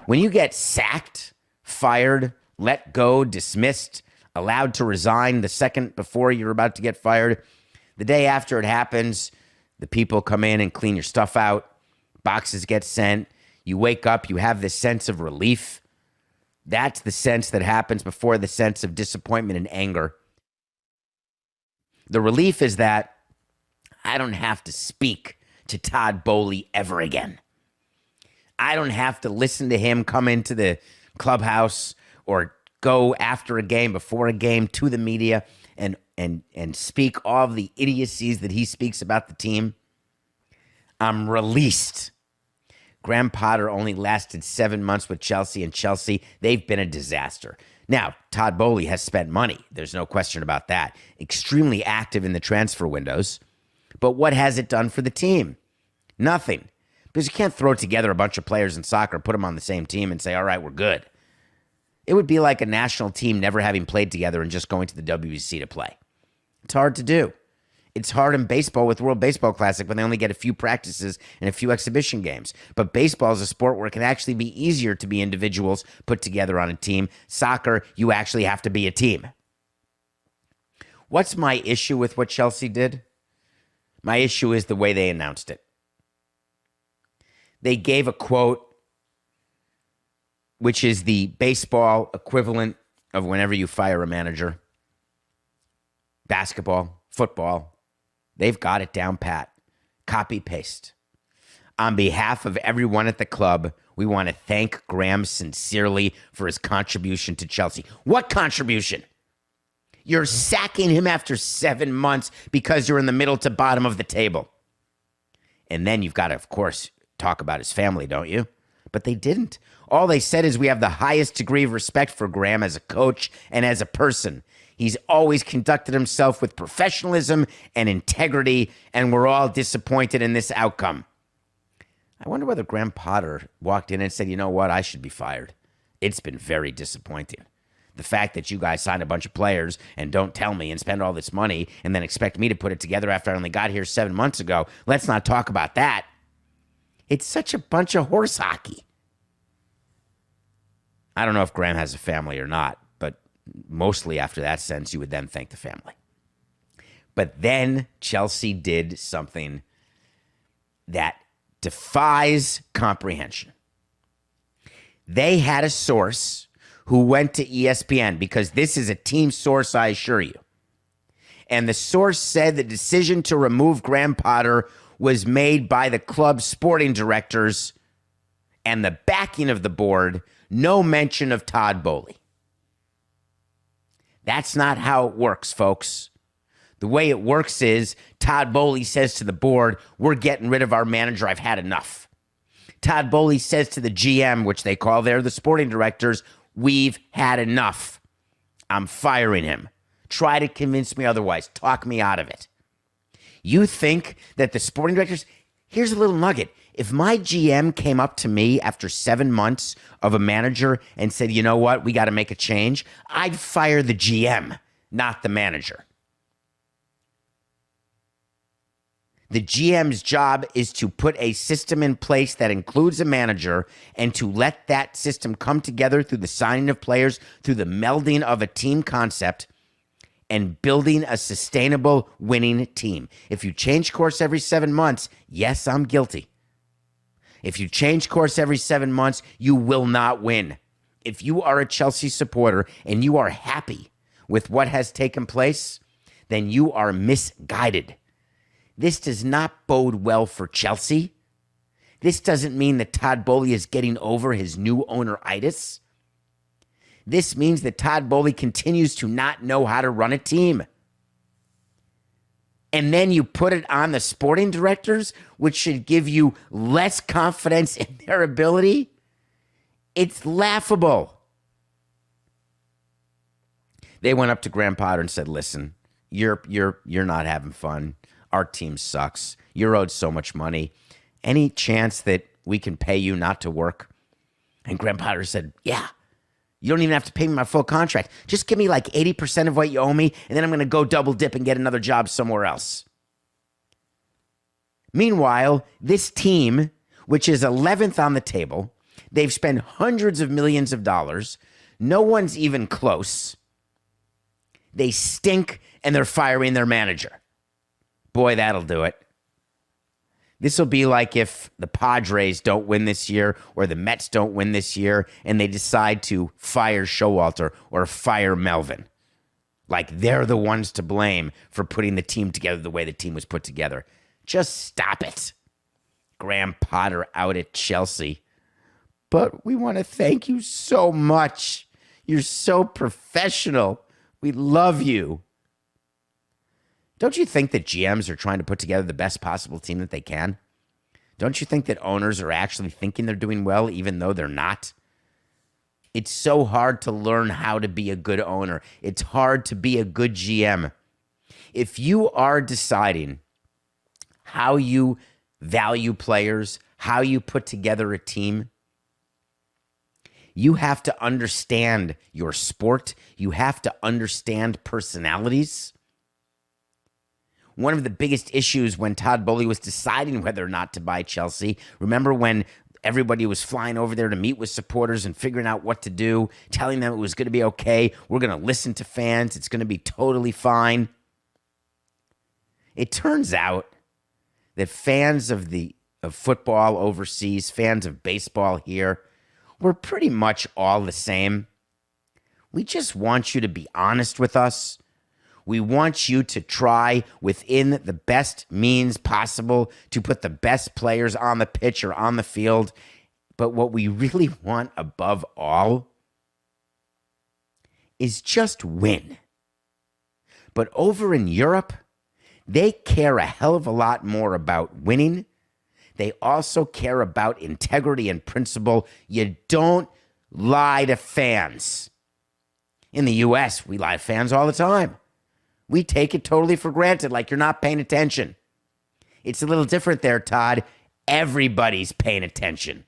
When you get sacked, fired, let go, dismissed, allowed to resign the second before you're about to get fired, the day after it happens, the people come in and clean your stuff out, boxes get sent, you wake up, you have this sense of relief. That's the sense that happens before the sense of disappointment and anger. The relief is that I don't have to speak to Todd Boehly ever again. I don't have to listen to him come into the clubhouse or go after a game, before a game, to the media and speak all of the idiocies that he speaks about the team. I'm released. Graham Potter only lasted 7 months with Chelsea, and Chelsea, they've been a disaster. Now, Todd Boehly has spent money. There's no question about that. Extremely active in the transfer windows. But what has it done for the team? Nothing. Because you can't throw together a bunch of players in soccer, put them on the same team, and say, all right, we're good. It would be like a national team never having played together and just going to the WBC to play. It's hard to do. It's hard in baseball with World Baseball Classic when they only get a few practices and a few exhibition games. But baseball is a sport where it can actually be easier to be individuals put together on a team. Soccer, you actually have to be a team. What's my issue with what Chelsea did? My issue is the way they announced it. They gave a quote, which is the baseball equivalent of whenever you fire a manager. Basketball, football, they've got it down pat. Copy, paste. On behalf of everyone at the club, we want to thank Graham sincerely for his contribution to Chelsea. What contribution? You're sacking him after 7 months because you're in the middle to bottom of the table. And then you've got to, of course, talk about his family, don't you? But they didn't. All they said is we have the highest degree of respect for Graham as a coach and as a person. He's always conducted himself with professionalism and integrity, and we're all disappointed in this outcome. I wonder whether Graham Potter walked in and said, you know what, I should be fired. It's been very disappointing. The fact that you guys signed a bunch of players and don't tell me and spend all this money and then expect me to put it together after I only got here 7 months ago. Let's not talk about that. It's such a bunch of horse hockey. I don't know if Graham has a family or not, but mostly after that sense, you would then thank the family. But then Chelsea did something that defies comprehension. They had a source who went to ESPN, because this is a team source, I assure you. And the source said the decision to remove Graham Potter was made by the club's sporting directors and the backing of the board. No mention of Todd Boehly. That's not how it works, folks. The way it works is Todd Boehly says to the board, we're getting rid of our manager. I've had enough. Todd Boehly says to the GM, which they call there the sporting directors, we've had enough. I'm firing him. Try to convince me otherwise. Talk me out of it. You think that the sporting directors... Here's a little nugget. If my GM came up to me after 7 months of a manager and said, you know what, we got to make a change, I'd fire the GM, not the manager. The GM's job is to put a system in place that includes a manager and to let that system come together through the signing of players, through the melding of a team concept, and building a sustainable winning team. If you change course every 7 months, yes, I'm guilty. If you change course every 7 months, you will not win. If you are a Chelsea supporter and you are happy with what has taken place, then you are misguided. This does not bode well for Chelsea. This doesn't mean that Todd Boehly is getting over his new owner-itis. This means that Todd Boehly continues to not know how to run a team. And then you put it on the sporting directors, which should give you less confidence in their ability. It's laughable. They went up to Graham Potter and said, listen, you're not having fun. Our team sucks. You're owed so much money. Any chance that we can pay you not to work? And Graham Potter said, yeah. You don't even have to pay me my full contract. Just give me like 80% of what you owe me, and then I'm going to go double dip and get another job somewhere else. Meanwhile, this team, which is 11th on the table, They've spent hundreds of millions of dollars. No one's even close. They stink, and they're firing their manager. Boy, that'll do it. This will be like if the Padres don't win this year or the Mets don't win this year and they decide to fire Showalter or fire Melvin. Like they're the ones to blame for putting the team together the way the team was put together. Just stop it. Graham Potter out at Chelsea. But we want to thank you so much. You're so professional. We love you. Don't you think that GMs are trying to put together the best possible team that they can? Don't you think that owners are actually thinking they're doing well, even though they're not? It's so hard to learn how to be a good owner. It's hard to be a good GM. If you are deciding how you value players, how you put together a team, you have to understand your sport. You have to understand personalities. One of the biggest issues when Todd Boehly was deciding whether or not to buy Chelsea, remember when everybody was flying over there to meet with supporters and figuring out what to do, telling them it was going to be okay, we're going to listen to fans, it's going to be totally fine. It turns out that fans of football overseas, fans of baseball here, we're pretty much all the same. We just want you to be honest with us. We want you to try within the best means possible to put the best players on the pitch or on the field. But what we really want above all is just win. But over in Europe, they care a hell of a lot more about winning. They also care about integrity and principle. You don't lie to fans. In the U.S., we lie to fans all the time. We take it totally for granted, like you're not paying attention. It's a little different there, Todd. Everybody's paying attention.